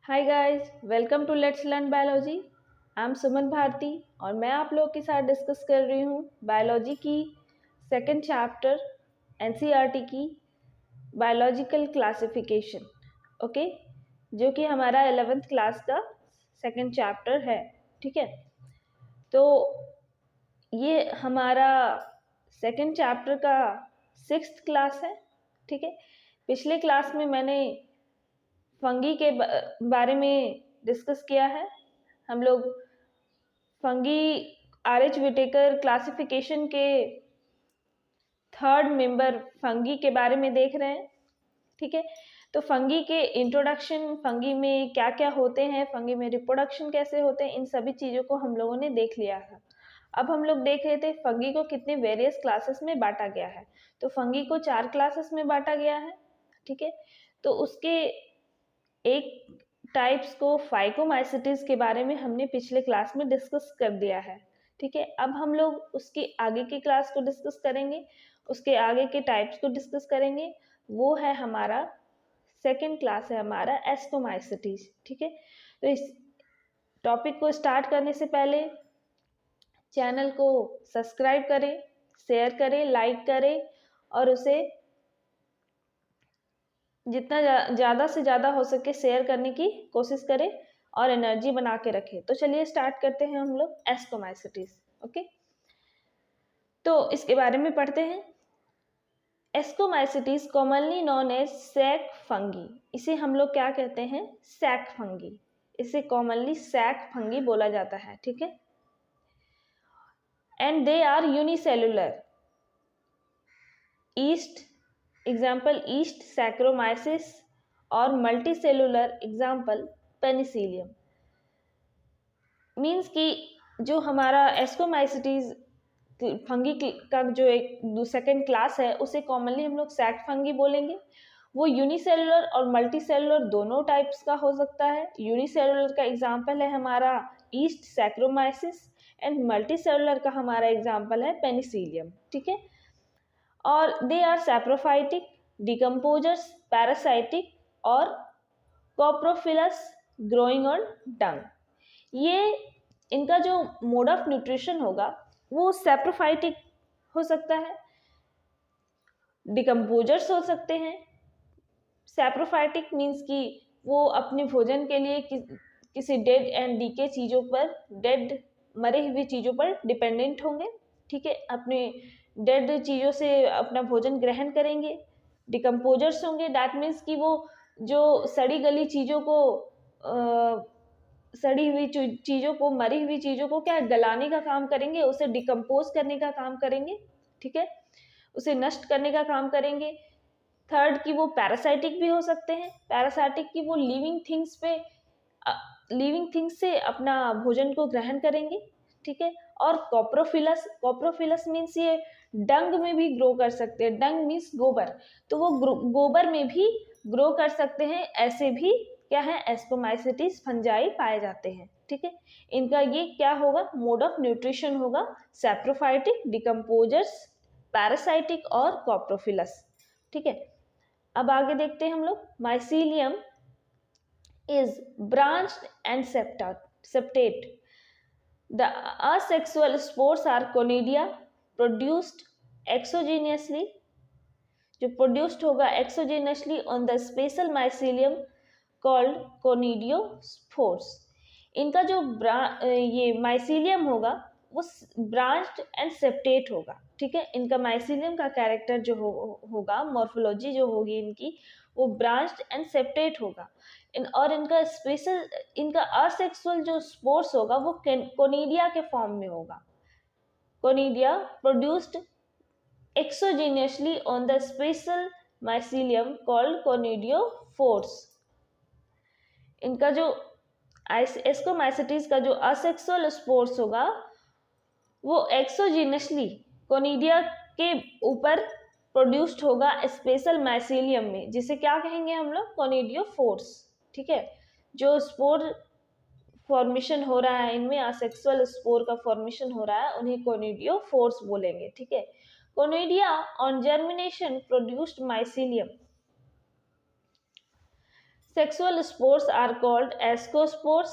Hi guys, welcome to let's learn biology. I am Suman Bharati और मैं आप लोग के साथ डिस्कस कर रही हूँ बायोलॉजी की सेकंड चैप्टर एनसीईआरटी की बायोलॉजिकल क्लासिफिकेशन। ओके, जो कि हमारा 11th क्लास का सेकंड चैप्टर है। ठीक है, तो ये हमारा सेकंड चैप्टर का 6th क्लास है। ठीक है, पिछले क्लास में मैंने फंगी के बारे में डिस्कस किया है। हम लोग फंगी आर.एच. विटेकर क्लासिफिकेशन के थर्ड मेंबर फंगी के बारे में देख रहे हैं। ठीक है, तो फंगी के इंट्रोडक्शन, फंगी में क्या क्या होते हैं, फंगी में रिप्रोडक्शन कैसे होते हैं, इन सभी चीज़ों को हम लोगों ने देख लिया है। अब हम लोग देख रहे थे फंगी को कितने वेरियस क्लासेस में बांटा गया है। तो फंगी को 4 क्लासेस में बांटा गया है। ठीक है, तो उसके एक टाइप्स को फाइकोमाइसिटीज के बारे में हमने पिछले क्लास में डिस्कस कर दिया है। ठीक है, अब हम लोग उसकी आगे की क्लास को डिस्कस करेंगे, उसके आगे के टाइप्स को डिस्कस करेंगे। वो है हमारा सेकेंड क्लास है हमारा एस्कोमाइसिटीज। ठीक है, तो इस टॉपिक को स्टार्ट करने से पहले चैनल को सब्सक्राइब करें, शेयर करें, लाइक करें और उसे जितना ज़्यादा से ज़्यादा हो सके शेयर करने की कोशिश करें और एनर्जी बना के रखें। तो चलिए स्टार्ट करते हैं हम लोग एस्कोमाइसिटीज। ओके, तो इसके बारे में पढ़ते हैं। Ascomycetes commonly known as sac fungi, इसे हम लोग क्या कहते हैं? Sac fungi. इसे कॉमनली सैक फंगी बोला जाता है। ठीक है, and they are unicellular. Yeast example yeast saccharomyces और मल्टीसेलुलर एग्जाम्पल पेनिसिलियम। मीन्स कि जो हमारा एस्कोमाइसिटीज फंगी का जो एक सेकेंड क्लास है उसे कॉमनली हम लोग सैक फंगी बोलेंगे। वो यूनिसेलुलर और मल्टीसेलुलर दोनों टाइप्स का हो सकता है। यूनिसेलुलर का एग्जाम्पल है हमारा ईस्ट सैक्रोमाइसिस एंड मल्टीसेलुलर का हमारा एग्जाम्पल है पेनिसिलियम। ठीक है, और they are saprophytic, decomposers, parasitic और कॉप्रोफिलस, ग्रोइंग ऑन डंग। ये इनका जो मोड ऑफ न्यूट्रिशन होगा वो सैप्रोफाइटिक हो सकता है, डिकम्पोजर्स हो सकते हैं। सैप्रोफाइटिक मीन्स कि वो अपने भोजन के लिए किसी डेड एंड डीके चीज़ों पर, डेड मरे हुई चीज़ों पर डिपेंडेंट होंगे। ठीक है, अपने डेड चीज़ों से अपना भोजन ग्रहण करेंगे। डिकम्पोजर्स होंगे, दैट मीन्स कि वो जो सड़ी गली चीज़ों को सड़ी हुई चीज़ों को, मरी हुई चीज़ों को क्या गलाने का काम करेंगे, उसे डिकम्पोज करने का काम करेंगे। ठीक है, उसे नष्ट करने का काम करेंगे। थर्ड कि वो पैरासाइटिक भी हो सकते हैं। पैरासाइटिक की वो लिविंग थिंग्स से अपना भोजन को ग्रहण करेंगे। ठीक है, और कॉप्रोफिलस, कॉप्रोफिलस मीन्स ये डंग में भी ग्रो कर सकते हैं। डंग मीन्स गोबर, तो वो गोबर में भी ग्रो कर सकते हैं। ऐसे भी क्या है, एस्कोमाइसिटीज फंजाई पाए जाते हैं। ठीक है, इनका ये क्या होगा, मोड ऑफ न्यूट्रिशन होगा सैप्रोफाइटिक, डिकम्पोजर्स, पैरासाइटिक और कॉप्रोफिलस। ठीक है, अब आगे देखते हैं हम लोग। Mycelium is branched and septate. The asexual spores are conidia produced exogenously, जो produced होगा exogenously on the spatial mycelium called conidiospores. इनका जो ये माइसीलियम होगा वो ब्रांच्ड एंड सेप्टेट होगा। ठीक है, इनका माइसीलियम का कैरेक्टर जो होगा, मॉर्फोलॉजी जो होगी इनकी, वो ब्रांच्ड एंड सेप्टेट होगा। और इनका स्पेशल, इनका असेक्सुअल जो स्पोर्स होगा वो कोनिडिया के फॉर्म में होगा। Conidia produced exogenously on the special mycelium called conidiophores. इनका जो एस्कोमाइसिटीज का जो असेक्सुअल स्पोर्स होगा वो एक्सोजेनियसली कोनिडिया के ऊपर प्रोड्यूस्ड होगा स्पेशल माइसीलियम में, जिसे क्या कहेंगे हम लोग, कोनिडियोफोर्स। ठीक है, जो स्पोर फॉर्मेशन हो रहा है इनमें, असेक्सुअल स्पोर का फॉर्मेशन हो रहा है, उन्हें कोनिडियोफोर्स बोलेंगे। ठीक है, conidia on germination produced mycelium. Sexual spores are called ascospores,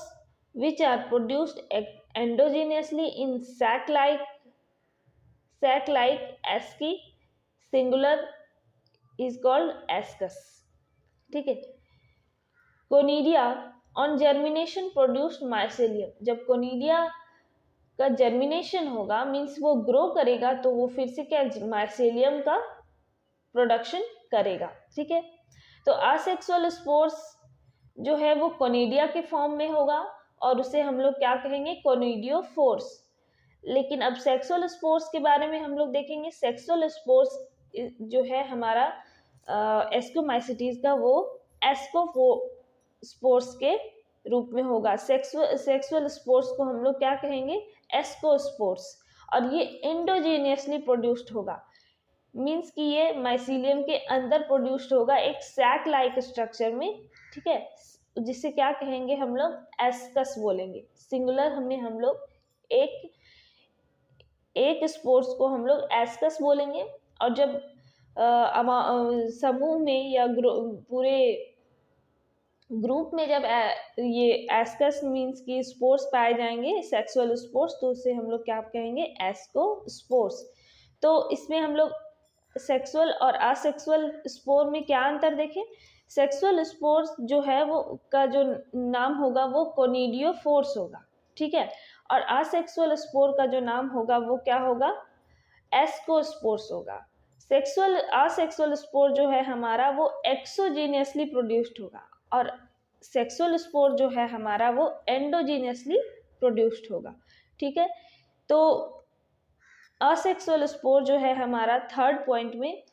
which are produced endogenously in sac-like asci. Singular is called ascus. ठीक है. Conidia on germination produced mycelium. जब कोनिडिया का जर्मिनेशन होगा मीन्स वो ग्रो करेगा तो वो फिर से क्या माइसेलियम का प्रोडक्शन करेगा. ठीक है. तो असेक्सुअल स्पोर्स जो है वो कोनिडिया के फॉर्म में होगा और उसे हम लोग क्या कहेंगे, कोनिडियोफोर्स. लेकिन अब सेक्सुअल स्पोर्स के बारे में हम लोग देखेंगे. सेक्सुअल स्पोर्स जो है हमारा एस्कोमाइसिटीज का वो एस्कोस्पोर्स के रूप में होगा. सेक्सुअल स्पोर्स को हम लोग क्या कहेंगे, एस्कोस्पोर्स. और ये एंडोजेनियसली प्रोड्यूस्ड होगा. मीन्स कि ये माइसीलियम के अंदर प्रोड्यूस्ड होगा एक सैक लाइक स्ट्रक्चर में. ठीक है. जिसे क्या कहेंगे हम लोग, एस्कस बोलेंगे. सिंगुलर हम लोग एक स्पोर्स को हम लोग एस्कस बोलेंगे. और जब समूह में या पूरे ग्रुप में जब ये एस्कस मीन्स की स्पोर्स पाए जाएंगे सेक्सुअल स्पोर्स, तो उसे हम लोग क्या कहेंगे, एस्कोस्पोर्स. तो इसमें हम लोग सेक्सुअल और असेक्सुअल स्पोर में क्या अंतर देखें. सेक्सुअल स्पोर्स जो है वो का जो नाम होगा वो कोनिडियोफोर्स होगा. ठीक है. और असेक्सुअल स्पोर का जो नाम होगा वो क्या होगा, एस्कोस्पोर्स होगा. असेक्सुअल स्पोर जो है हमारा वो एक्सोजीनियसली प्रोड्यूस्ड होगा और सेक्सुअल स्पोर जो है हमारा वो एंडोजीनियसली प्रोड्यूस्ड होगा. ठीक है. तो असेक्सुअल स्पोर जो है हमारा थर्ड पॉइंट में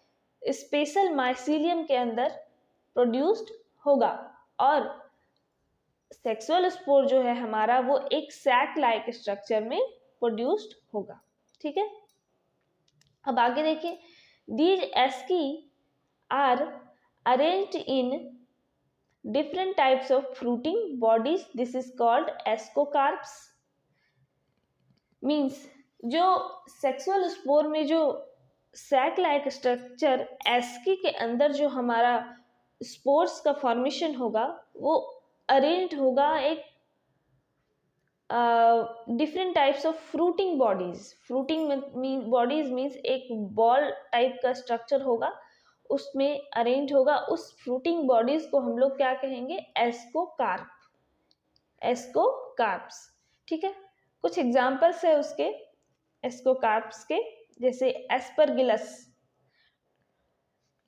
स्पेशल माइसीलियम के अंदर प्रोड्यूस्ड होगा और सेक्सुअल स्पोर जो है हमारा वो एक सैक लाइक स्ट्रक्चर में प्रोड्यूस्ड होगा. ठीक है. अब आगे देखिए. These asci are arranged in different types of fruiting bodies. This is called ascocarps. Means जो सेक्सुअल स्पोर में जो सैक लाइक स्ट्रक्चर एस्की के अंदर जो हमारा स्पोर्स का फॉर्मेशन होगा वो अरेंज्ड होगा एक different types of fruiting bodies. Fruiting bodies means एक बॉल टाइप का स्ट्रक्चर होगा, उसमें अरेंज होगा. उस फ्रूटिंग बॉडीज को हम लोग क्या कहेंगे, एस्कोकार्प्स. ठीक है. कुछ एग्जाम्पल्स है उसके एस्कोकार्प्स के, जैसे एस्परगिलस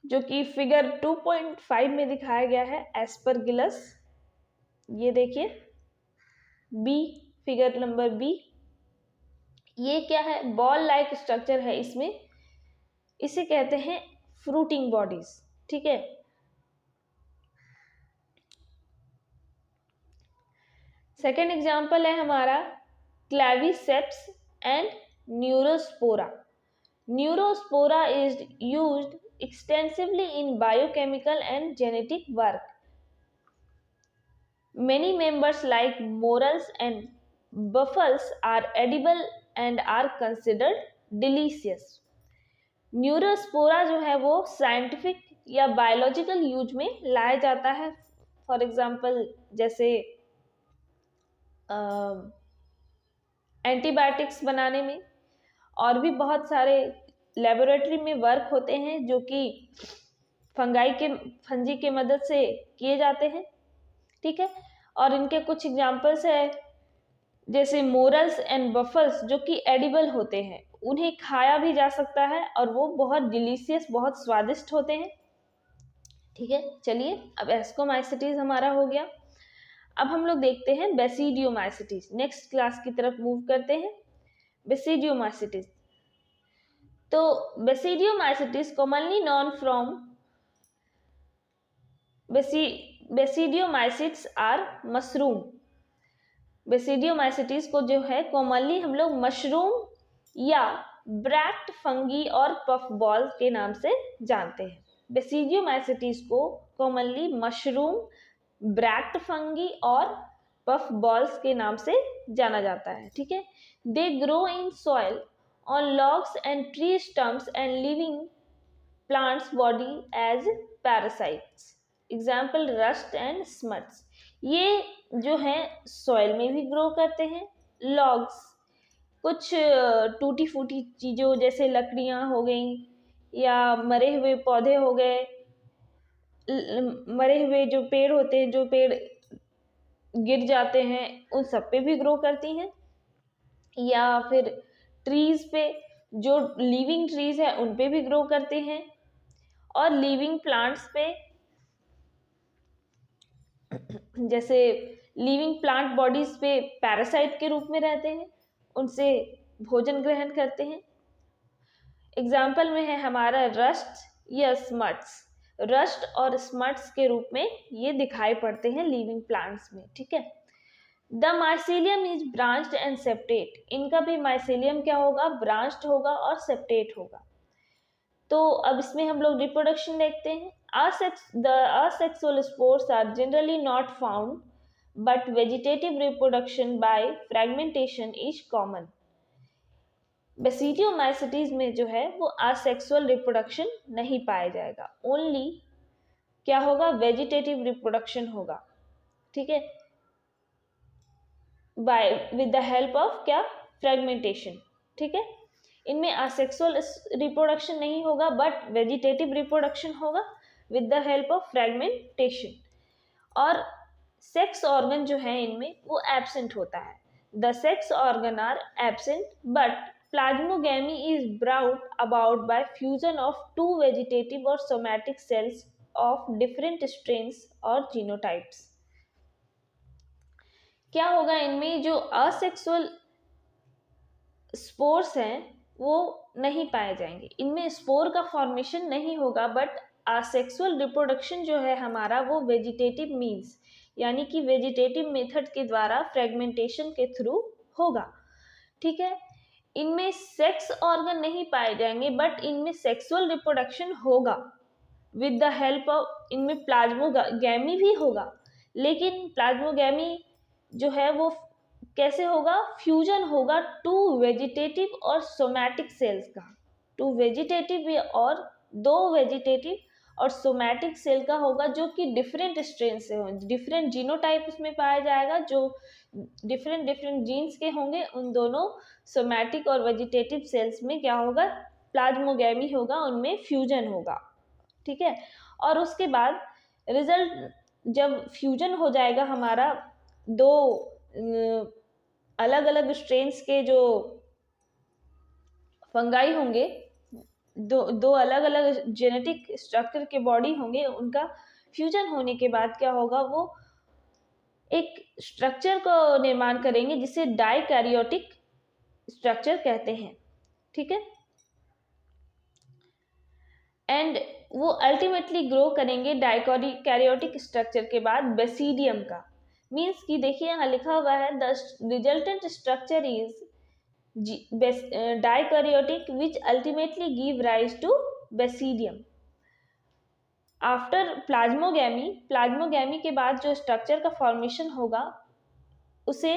जो कि फिगर 2.5 में दिखाया गया है. एस्परगिलस ये देखिए बी, फिगर नंबर बी. ये क्या है, बॉल लाइक स्ट्रक्चर है इसमें. इसे कहते हैं फ्रूटिंग बॉडीज. ठीक है. सेकेंड एग्जाम्पल है हमारा Claviceps and Neurospora. Neurospora is used extensively in biochemical and genetic work. Many members like morels and buffels are edible and are considered delicious. Neurospora जो है वो साइंटिफिक या बायोलॉजिकल यूज में लाया जाता है. फॉर एग्जांपल जैसे एंटीबायोटिक्स बनाने में, और भी बहुत सारे लेबोरेटरी में वर्क होते हैं जो कि फंजी के मदद से किए जाते हैं. ठीक है. और इनके कुछ एग्जांपल्स है जैसे मोरल्स एंड बफल्स जो कि एडिबल होते हैं, उन्हें खाया भी जा सकता है और वो बहुत डिलीशियस, बहुत स्वादिष्ट होते हैं. ठीक है. चलिए अब एस्कोमाइसिटीज हमारा हो गया. अब हम लोग देखते हैं बेसिडियोमाइसिटीज. नेक्स्ट क्लास की तरफ मूव करते हैं. बेसिडियोमाइसिटीज. तो basidiomycetes commonly known from basidiomycetes are mushroom. Basidiomycetes को जो है कॉमनली हम लोग मशरूम या ब्रैक्ट फंगी और पफ बॉल के नाम से जानते हैं. बेसिडियोमाइसिटीज को कॉमनली मशरूम, ब्रैक्ट फंगी और पफ बॉल्स के नाम से जाना जाता है. ठीक है. They grow in soil on logs and tree stumps and living plants body as parasites. Example rust and smuts, ये जो है सॉइल में भी ग्रो करते हैं। लॉग्स, कुछ टूटी फूटी चीज़ों जैसे लकड़ियाँ हो गई या मरे हुए पौधे हो गए, मरे हुए जो पेड़ होते हैं, जो पेड़ गिर जाते हैं, उन सब पे भी ग्रो करती हैं। या फिर ट्रीज पे, जो लिविंग ट्रीज है उन पे भी ग्रो करते हैं। और लिविंग प्लांट्स पे, जैसे लिविंग प्लांट बॉडीज पे पैरासाइट के रूप में रहते हैं, उनसे भोजन ग्रहण करते हैं। एग्जाम्पल में है हमारा रस्ट या स्मट्स। रस्ट और स्मट्स के रूप में ये दिखाई पड़ते हैं लिविंग प्लांट्स में, ठीक है। The mycelium is branched and septate, इनका भी माइसेलियम क्या होगा, ब्रांच्ड होगा और सेप्टेट होगा। तो अब इसमें हम लोग रिप्रोडक्शन देखते हैं। The asexual spores are generally not found, but vegetative reproduction by fragmentation is common. Basidiomycetes में जो है वो असेक्सुअल रिप्रोडक्शन नहीं पाया जाएगा, ओनली क्या होगा, वेजिटेटिव रिप्रोडक्शन होगा, ठीक है, by with the help of क्या, फ्रेगमेंटेशन, ठीक है। इनमें असेक्सुअल रिप्रोडक्शन नहीं होगा बट वेजिटेटिव रिप्रोडक्शन होगा with the help of fragmentation. और सेक्स ऑर्गन जो है इनमें वो एब्सेंट होता है। The sex organ are absent but plasmogamy is brought about by fusion of two vegetative और somatic cells of different strains और जीनोटाइप्स। क्या होगा, इनमें जो असेक्सुअल स्पोर्स हैं वो नहीं पाए जाएंगे, इनमें स्पोर का फॉर्मेशन नहीं होगा, बट असेक्सुअल रिप्रोडक्शन जो है हमारा वो वेजिटेटिव मीन्स, यानी कि वेजिटेटिव मेथड के द्वारा फ्रेगमेंटेशन के थ्रू होगा, ठीक है। इनमें सेक्स ऑर्गन नहीं पाए जाएंगे बट इनमें सेक्सुअल रिप्रोडक्शन होगा विद द हेल्प ऑफ, इनमें प्लाज्मोगैमी भी होगा, लेकिन प्लाज्मोगैमी जो है वो कैसे होगा, फ्यूजन होगा टू वेजिटेटिव और सोमैटिक सेल्स का, टू वेजिटेटिव और दो वेजिटेटिव और सोमैटिक सेल का होगा, जो कि डिफरेंट स्ट्रेन से होंगे, डिफरेंट जीनोटाइप उसमें पाया जाएगा, जो डिफरेंट जीन्स के होंगे, उन दोनों सोमैटिक और वेजिटेटिव सेल्स में क्या होगा, प्लाज्मोगैमी होगा, उनमें फ्यूजन होगा, ठीक है। और उसके बाद रिजल्ट, जब फ्यूजन हो जाएगा हमारा दो अलग अलग स्ट्रेन्स के जो फंगाई होंगे, दो अलग अलग जेनेटिक स्ट्रक्चर के बॉडी होंगे, उनका फ्यूजन होने के बाद क्या होगा, वो एक स्ट्रक्चर को निर्माण करेंगे जिसे डाइकैरियोटिक स्ट्रक्चर कहते हैं, ठीक है। एंड वो अल्टीमेटली ग्रो करेंगे डाइकैरियोटिक स्ट्रक्चर के बाद बेसिडियम का। मीन्स कि देखिए यहाँ लिखा हुआ है the resultant structure is dikaryotic which ultimately give rise to basidium. After plasmogamy के बाद जो स्ट्रक्चर का फॉर्मेशन होगा उसे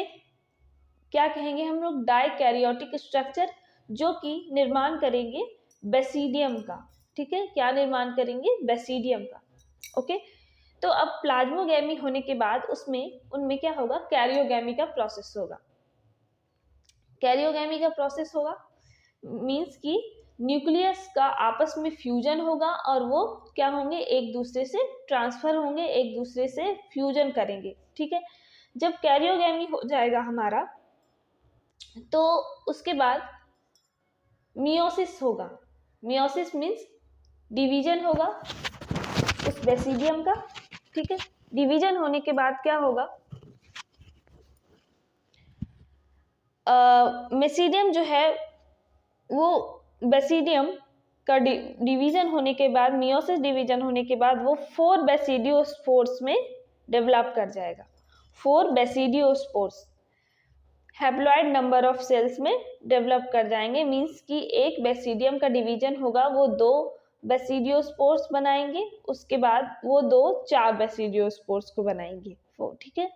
क्या कहेंगे हम लोग, डाइकैरियोटिक स्ट्रक्चर, जो कि निर्माण करेंगे बेसिडियम का, ठीक है, क्या निर्माण करेंगे, बेसिडियम का, ओके। तो अब प्लाज्मोगैमी होने के बाद उनमें क्या होगा, कैरियोगैमी का प्रोसेस होगा। कैरियोगैमी का प्रोसेस होगा मीन्स कि न्यूक्लियस का आपस में फ्यूजन होगा और वो क्या होंगे, एक दूसरे से ट्रांसफर होंगे, एक दूसरे से फ्यूजन करेंगे, ठीक है। जब कैरियोगैमी हो जाएगा हमारा तो उसके बाद मियोसिस होगा। मियोसिस मीन्स डिवीजन होगा उस बेसिडियम का, ठीक है। डिवीजन होने के बाद क्या होगा, मेसिडियम जो है वो बेसिडियम का डिवीजन होने के बाद, मियोसिस डिवीजन होने के बाद वो 4 बेसिडियोस्पोर्स में डेवलप कर जाएगा। 4 basidiospores haploid number of cells में डेवलप कर जाएंगे। मीन्स कि एक बेसिडियम का डिवीजन होगा, वो 2 बेसिडियोस्पोर्स बनाएंगे, उसके बाद वो 4 बेसिडियोस्पोर्स को बनाएंगे, ठीक है।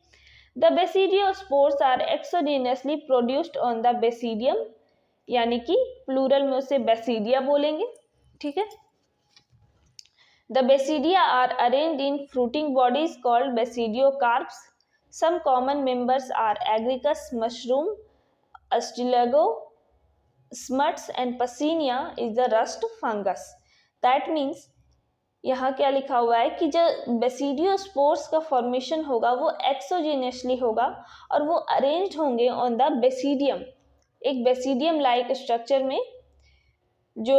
The basidiospores are exogenously produced on the basidium, यानी कि प्लूरल में उसे बेसिडिया बोलेंगे, ठीक है। The basidia are arranged in fruiting bodies called basidiocarps. Some common members are agaricus mushroom, astilago, smuts, and Paccinia is the rust fungus. That means यहाँ क्या लिखा हुआ है कि जो बेसिडियोस्पोर्स का फॉर्मेशन होगा वो एक्सोजेनियसली होगा और वो अरेंज्ड होंगे ऑन द बेसिडियम, एक बेसिडियम लाइक स्ट्रक्चर में। जो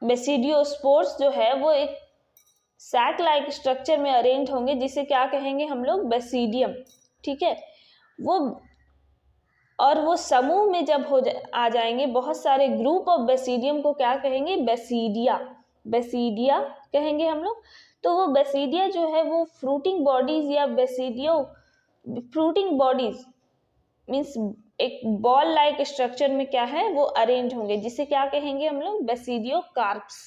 बेसिडियोस्पोर्स जो है वो एक सैक लाइक स्ट्रक्चर में अरेंज होंगे, जिसे क्या कहेंगे हम लोग, बेसिडियम। ठीक है, वो समूह में जब आ जाएंगे, बहुत सारे ग्रुप ऑफ बेसिडियम को क्या कहेंगे, बेसिडिया कहेंगे हम लोग। तो वो बेसिडिया जो है वो फ्रूटिंग बॉडीज या फ्रूटिंग बॉडीज मीन्स एक बॉल लाइक स्ट्रक्चर में क्या है वो अरेंज होंगे, जिसे क्या कहेंगे हम लोग, बेसिडियोकार्प्स।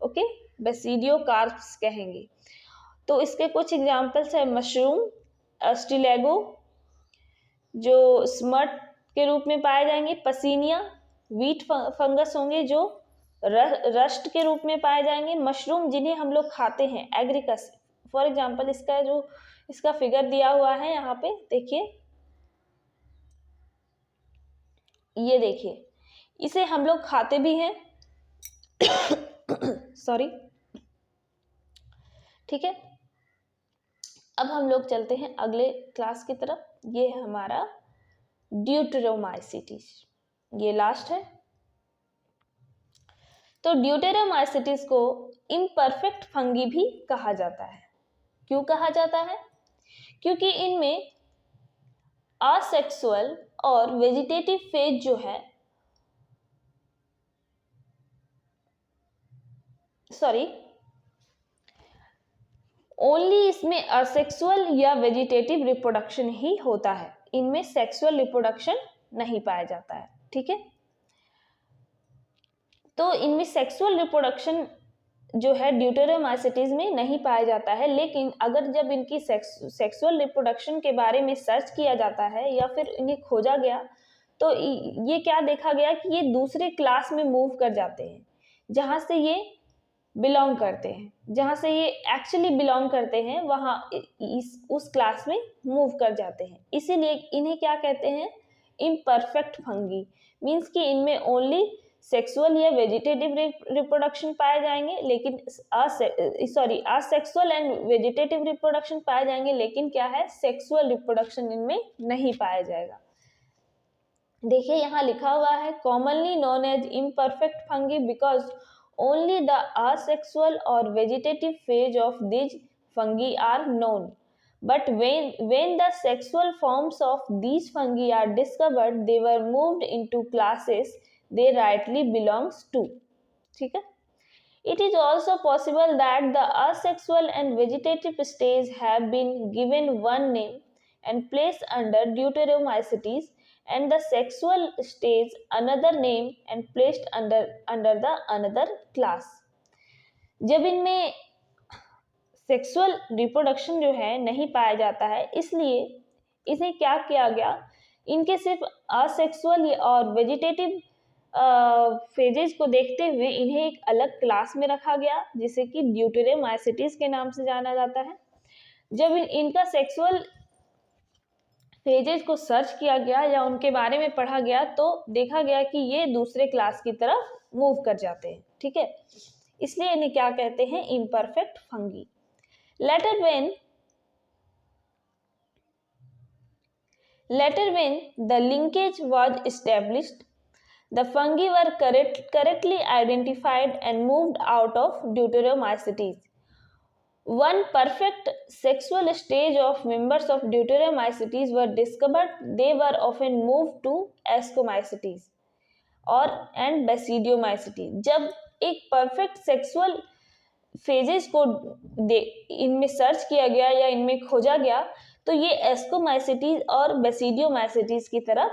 ओके, बेसिडियोकार्प्स कहेंगे। तो इसके कुछ एग्जांपल्स है, मशरूम, अस्टिलेगो जो स्मट के रूप में पाए जाएंगे, पसीनिया वीट फंगस होंगे जो रस्ट के रूप में पाए जाएंगे, मशरूम जिन्हें हम लोग खाते हैं, एग्रिकस फॉर एग्जांपल। इसका फिगर दिया हुआ है यहाँ पे, देखिए, ये देखिए, इसे हम लोग खाते भी हैं सॉरी। ठीक है, अब हम लोग चलते हैं अगले क्लास की तरफ। ये है हमारा ड्यूटेरोमाइसीटीज, ये लास्ट है। तो ड्यूटेरोमाइसीटीज को इम्परफेक्ट फंगी भी कहा जाता है। क्यों कहा जाता है? क्योंकि इनमें असेक्सुअल और वेजिटेटिव फेज जो है, ओनली इसमें असेक्सुअल या वेजिटेटिव रिप्रोडक्शन ही होता है, इनमें सेक्सुअल रिप्रोडक्शन नहीं पाया जाता है। ठीक है, तो इनमें सेक्सुअल रिप्रोडक्शन जो है ड्यूटेरोमाइसीटीज में नहीं पाया जाता है। लेकिन अगर जब इनकी सेक्सुअल रिप्रोडक्शन के बारे में सर्च किया जाता है या फिर इन्हें खोजा गया, तो ये क्या देखा गया कि ये दूसरे क्लास में मूव कर जाते हैं, जहाँ से ये बिलोंग करते हैं, जहाँ से ये एक्चुअली बिलोंग करते हैं वहाँ उस क्लास में मूव कर जाते हैं। इसीलिए इन्हें क्या कहते हैं, इम्परफेक्ट फंगी। मीन्स कि इनमें ओनली सेक्सुअल या वेजिटेटिव रिप्रोडक्शन पाए जाएंगे, लेकिन असेक्सुअल एंड वेजिटेटिव रिप्रोडक्शन पाए जाएंगे, लेकिन क्या है, सेक्सुअल रिप्रोडक्शन इनमें नहीं पाया जाएगा। देखिए यहाँ लिखा हुआ है, commonly known as imperfect fungi because only the asexual or vegetative phase of these fungi are known, but when the sexual forms of these fungi are discovered, they were moved into classes they rightly belongs to. ठीक है, it is also possible that the asexual and vegetative stage have been given one name and placed under Deuteromycetes, and the sexual stage another name and placed under the another class. जब इनमें sexual reproduction जो है नहीं पाया जाता है, इसलिए इसे क्या किया गया, इनके सिर्फ असेक्सुअल और वेजिटेटिव फेजेज को देखते हुए इन्हें एक अलग क्लास में रखा गया, जिसे कि ड्यूटेरोमाइसीटीज के नाम से जाना जाता है। जब इनका सेक्सुअल फेजेज को सर्च किया गया या उनके बारे में पढ़ा गया, तो देखा गया कि ये दूसरे क्लास की तरफ मूव कर जाते हैं। ठीक है, इसलिए इन्हें क्या कहते हैं, imperfect fungi. Later when the linkage was established, the fungi were correctly identified and moved out of deuteromycetes. One perfect sexual stage of members of Deuteromycetes were discovered. They were often moved to Ascomycetes and Basidiomycetes. जब एक perfect sexual phases को इनमें search किया गया या इनमें खोजा गया, तो ये एस्कोमाइसिटीज और बेसिडियोमाइसिटीज की तरफ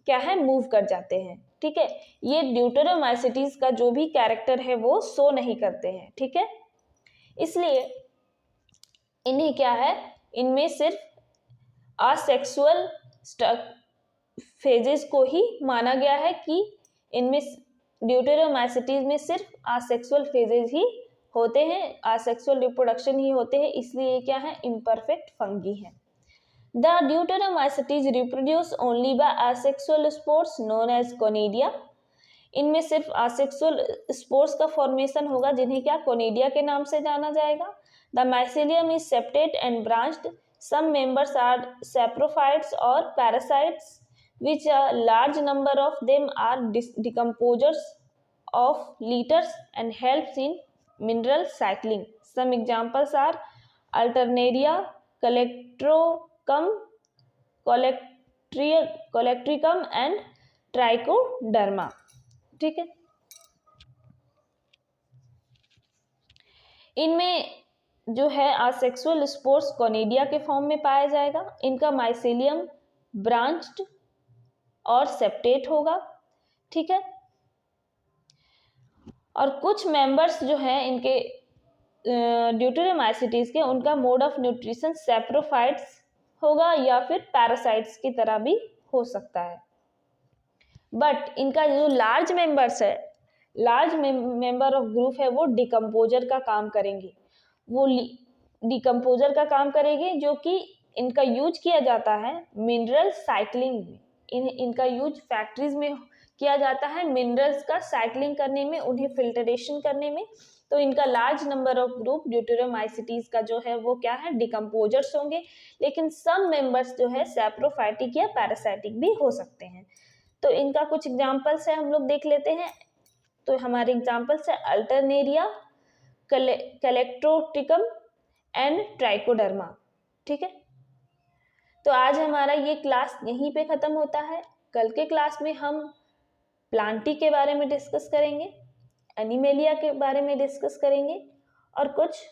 क्या है, मूव कर जाते हैं। ठीक है, ये ड्यूटेरोमाइसिटीज का जो भी कैरेक्टर है वो शो नहीं करते हैं। ठीक है, इसलिए इन्हें क्या है, इनमें सिर्फ असेक्सुअल फेजेस को ही माना गया है कि इनमें ड्यूटेरोमाइसीटीज में सिर्फ असेक्सुअल फेजेस ही होते हैं, आसेक्सुअल रिप्रोडक्शन ही होते हैं, इसलिए ये क्या है, इम्परफेक्ट फंगी है। The deuteromycetes reproduce only by asexual spores known as conidia. इनमें सिर्फ आसेक्सुअल स्पोर्स का फॉर्मेशन होगा, जिन्हें क्या, कोनिडिया के नाम से जाना जाएगा। The mycelium is septate and branched, some members are saprophytes और parasites, which a large number of them are decomposers of litters and helps in mineral cycling. Some examples are Alternaria, Calectrocum, Colectricum and Trichoderma. ठीक है, इनमें जो है asexual spores conidia के form में पाया जाएगा। इनका माइसेलियम ब्रांच्ड और सेप्टेट होगा। ठीक है, और कुछ मेंबर्स जो हैं इनके ड्यूटेरोमाइसिटीज के, उनका मोड ऑफ न्यूट्रिशन सैप्रोफाइट्स होगा या फिर पैरासाइट्स की तरह भी हो सकता है। बट इनका जो लार्ज मेंबर्स है, लार्ज मेंबर ऑफ ग्रुप है, वो डिकम्पोजर का काम करेंगे। वो डिकम्पोजर का काम करेंगे, जो कि इनका यूज किया जाता है मिनरल साइक्लिंग में। इनका यूज फैक्ट्रीज में किया जाता है मिनरल्स का साइक्लिंग करने में, उन्हें फिल्टरेशन करने में। तो इनका large number of group deuteromycetes का जो है वो क्या है, डिकम्पोजर्स होंगे। लेकिन सम मेंबर्स जो है सैप्रोफाइटिक या पैरासाइटिक भी हो सकते हैं। तो इनका कुछ एग्जाम्पल्स है, हम लोग देख लेते हैं। तो हमारे एग्जाम्पल्स है अल्टरनेरिया, कैलेक्ट्रोटिकम एंड ट्राइकोडर्मा। ठीक है, तो आज हमारा ये क्लास यहीं पे ख़त्म होता है। कल के क्लास में हम प्लांटी के बारे में डिस्कस करेंगे, एनिमेलिया के बारे में डिस्कस करेंगे और कुछ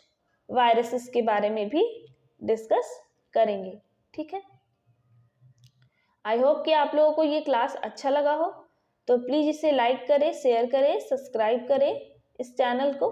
वायरसेस के बारे में भी डिस्कस करेंगे। ठीक है, आई होप कि आप लोगों को ये क्लास अच्छा लगा हो। तो प्लीज़ इसे लाइक करें, शेयर करें, सब्सक्राइब करें इस चैनल को।